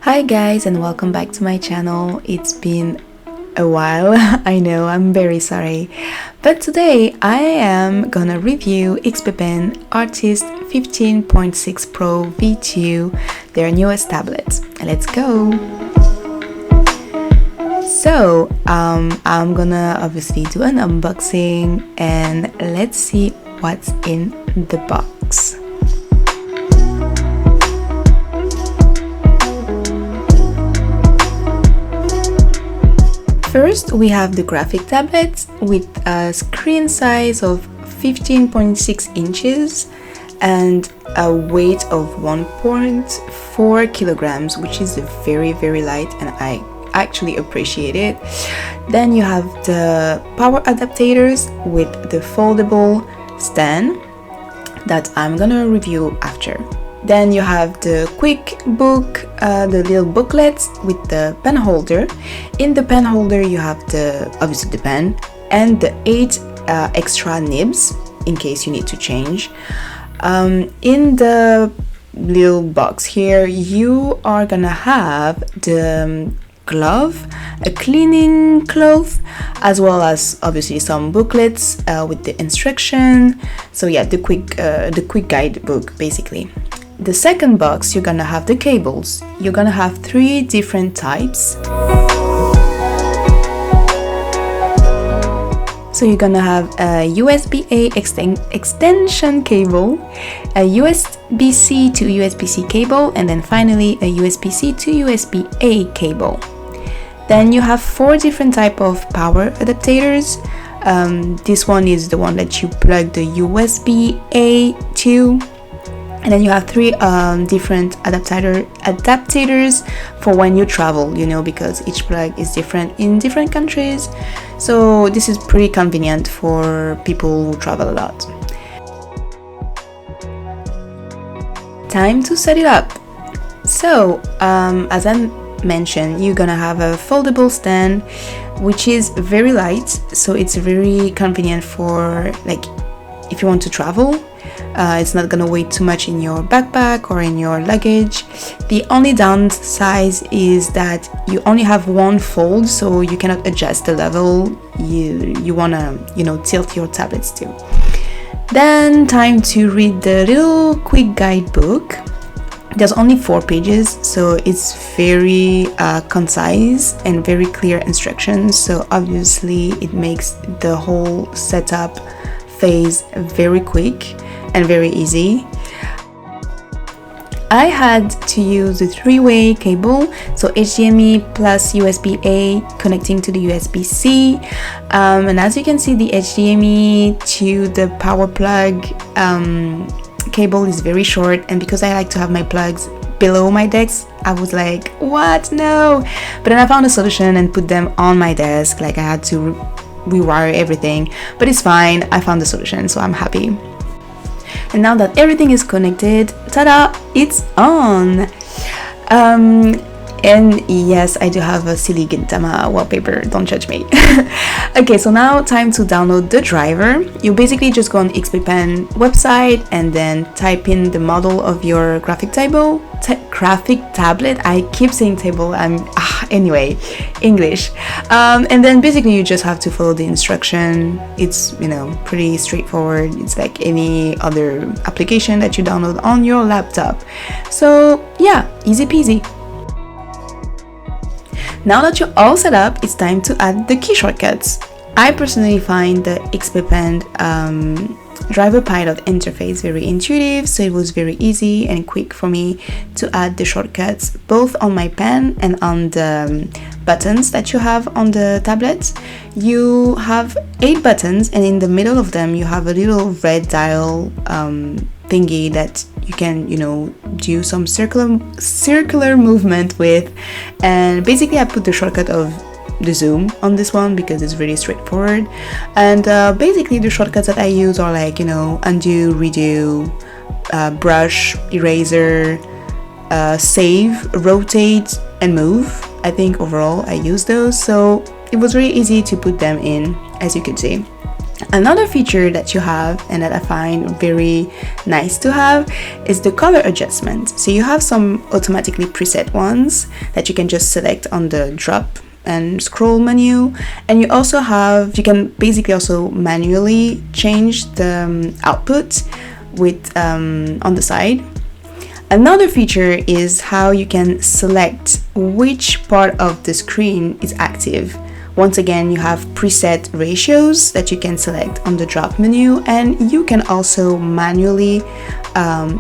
Hi guys, and welcome back to my channel. It's been a while, I know, I'm very sorry. But today I am gonna review XPPen Artist 15.6 Pro V2, their newest tablet. Let's go! So, I'm gonna obviously do an unboxing and let's see what's in the box. First, we have the graphic tablet with a screen size of 15.6 inches and a weight of 1.4 kilograms, which is very light, and I actually appreciate it. Then you have the power adapters with the foldable stand that I'm gonna review after. Then you have the quick book, the little booklets with the pen holder. In the pen holder you have obviously the pen and the 8 extra nibs in case you need to change. In the little box here you are gonna have the glove, a cleaning cloth, as well as obviously some booklets with the instruction. So yeah, the quick guidebook basically. The second box, you're gonna have the cables. You're gonna have 3 different types. So you're gonna have a USB-A extension cable, a USB-C to USB-C cable, and then finally a USB-C to USB-A cable. Then you have 4 different type of power adapters. This one is the one that you plug the USB-A to. And then you have 3 different adapters for when you travel, you know, because each plug is different in different countries. So this is pretty convenient for people who travel a lot. Time to set it up. So as I mentioned, you're gonna have a foldable stand, which is very light, so it's very convenient for like if you want to travel. It's not gonna weigh too much in your backpack or in your luggage. The only downside is that you only have one fold, so you cannot adjust the level you wanna, you know, tilt your tablets to. Then time to read the little quick guidebook. There's only 4 pages, so it's very concise and very clear instructions. So obviously it makes the whole setup phase very quick and very easy. I had to use the 3-way cable, so HDMI plus USB-A connecting to the USB-C, and as you can see, the HDMI to the power plug cable is very short, and because I like to have my plugs below my desk, I was like, what? No! But then I found a solution and put them on my desk. Like, I had to rewire everything, but it's fine. I found the solution, so I'm happy. And now that everything is connected, ta-da, it's on! And yes, I do have a silly Gintama wallpaper, don't judge me. Okay, so now time to download the driver. You basically just go on XPPen website and then type in the model of your graphic tablet. I keep saying table, anyway, English. And then basically you just have to follow the instruction. It's, you know, pretty straightforward. It's like any other application that you download on your laptop. So yeah, easy peasy. Now that you're all set up, it's time to add the key shortcuts. I personally find the XPPen driver pilot interface very intuitive, so it was very easy and quick for me to add the shortcuts both on my pen and on the buttons that you have on the tablet. You have 8 buttons, and in the middle of them you have a little red dial thingy that you can, you know, do some circular movement with. And basically I put the shortcut of the zoom on this one because it's really straightforward. And basically the shortcuts that I use are like, you know, undo, redo, brush, eraser, save, rotate, and move. I think overall I use those, so it was really easy to put them in, as you can see. Another feature that you have and that I find very nice to have is the color adjustment. So you have some automatically preset ones that you can just select on the drop and scroll menu, and you can basically also manually change the output with on the side. Another feature is how you can select which part of the screen is active. Once again, you have preset ratios that you can select on the drop menu, and you can also manually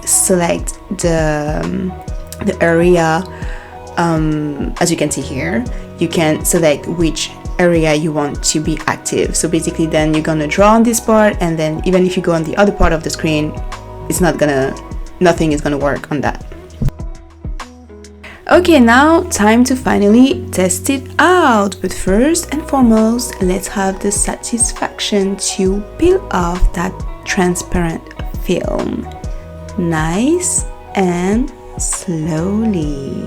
select the area. As you can see here, you can select which area you want to be active. So basically then you're gonna draw on this part, and then even if you go on the other part of the screen, nothing is gonna work on that. Okay, now time to finally test it out. But first and foremost, let's have the satisfaction to peel off that transparent film. Nice and slowly.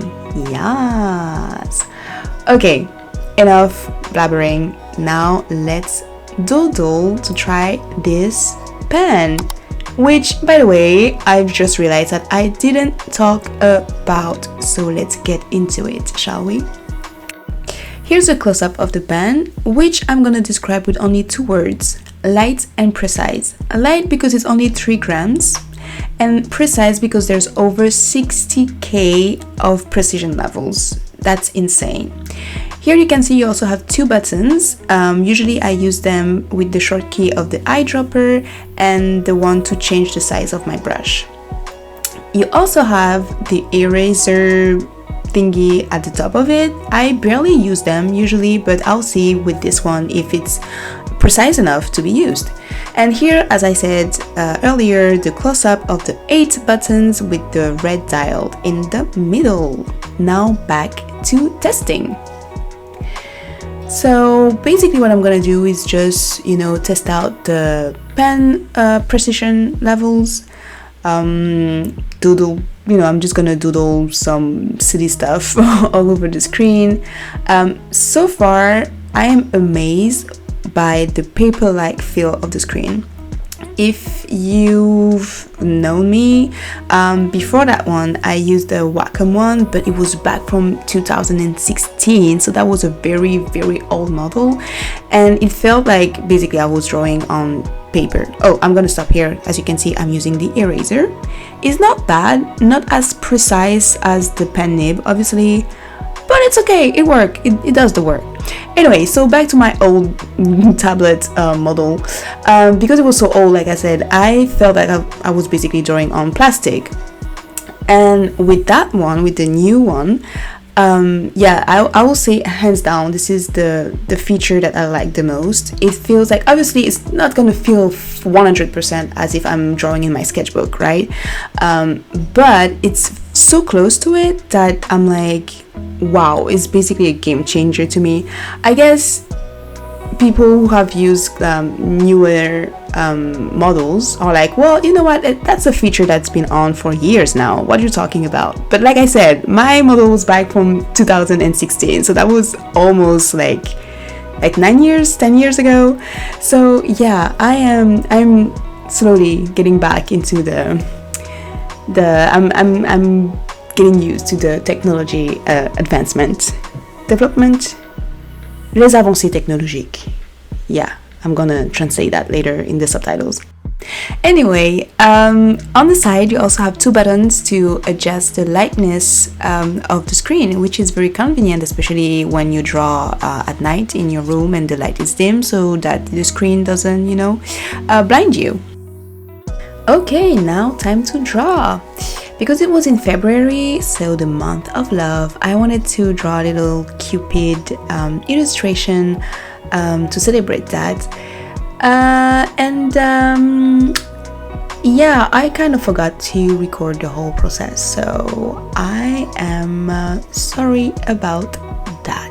Yes. Okay, enough blabbering. Now let's doodle to try this pen. Which, by the way, I've just realized that I didn't talk about, so let's get into it, shall we? Here's a close-up of the pen, which I'm gonna describe with only 2 words: light and precise. Light because it's only 3 grams, and precise because there's over 60k of precision levels. That's insane. Here you can see you also have 2 buttons. Usually I use them with the short key of the eyedropper and the one to change the size of my brush. You also have the eraser thingy at the top of it. I barely use them usually, but I'll see with this one if it's precise enough to be used. And here, as I said earlier, the close-up of the 8 buttons with the red dial in the middle. Now back to testing. So basically what I'm gonna do is just, test out the pen precision levels, doodle, I'm just gonna doodle some silly stuff all over the screen. So far, I am amazed by the paper-like feel of the screen. If you've known me, before that one I used the Wacom one, but it was back from 2016, so that was a very, very old model, and it felt like basically I was drawing on paper. Oh, I'm gonna stop here. As you can see, I'm using the eraser. It's not bad, not as precise as the pen nib, obviously, but it's okay, it works, it does the work. Anyway, so back to my old tablet model. Because it was so old, like I said, I felt like I was basically drawing on plastic. And with that one, with the new one, I will say hands down, this is the feature that I like the most. It feels like, obviously it's not gonna feel 100% as if I'm drawing in my sketchbook, right? But it's so close to it that I'm like, wow, it's basically a game changer to me. I guess people who have used newer models are like, well, you know what, that's a feature that's been on for years now, what are you talking about? But like I said, my model was back from 2016, so that was almost like 10 years ago. So yeah, I'm slowly getting back into I'm getting used to the technology development, les avancées technologiques. Yeah, I'm gonna translate that later in the subtitles. Anyway, on the side you also have 2 buttons to adjust the lightness of the screen, which is very convenient, especially when you draw at night in your room and the light is dim, so that the screen doesn't, blind you. Okay, now time to draw. Because it was in February, so the month of love, I wanted to draw a little Cupid illustration to celebrate that. Yeah, I kind of forgot to record the whole process, so I am sorry about that.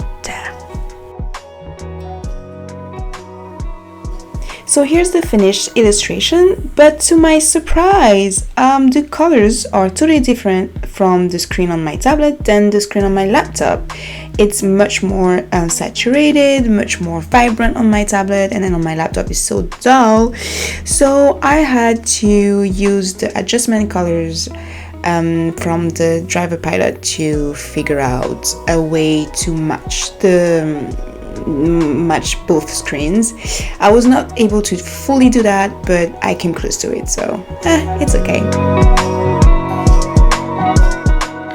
So here's the finished illustration, but to my surprise, the colors are totally different from the screen on my tablet than the screen on my laptop. It's much more saturated, much more vibrant on my tablet, and then on my laptop is so dull. So I had to use the adjustment colors from the driver pilot to figure out a way to match both screens. I was not able to fully do that, but I came close to it, so it's okay.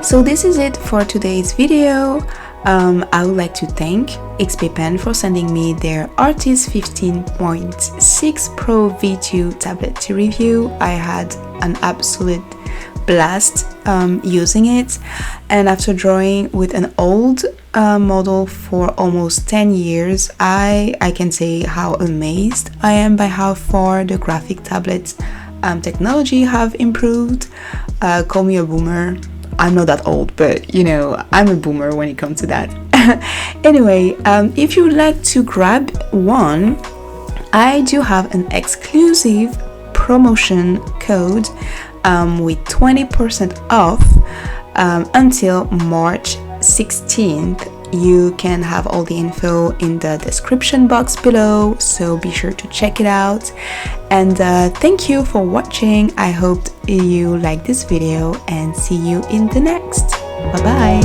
So this is it for today's video. I would like to thank XPPen for sending me their Artist 15.6 Pro V2 tablet to review. I had an absolute blast using it, and after drawing with an old model for almost 10 years, I can say how amazed I am by how far the graphic tablets technology have improved. Call me a boomer. I'm not that old, but you know, I'm a boomer when it comes to that. Anyway, if you would like to grab one, I do have an exclusive promotion code with 20% off until March 16th. You can have all the info in the description box below, so be sure to check it out. And thank you for watching. I hope you like this video, and see you in the next. Bye bye.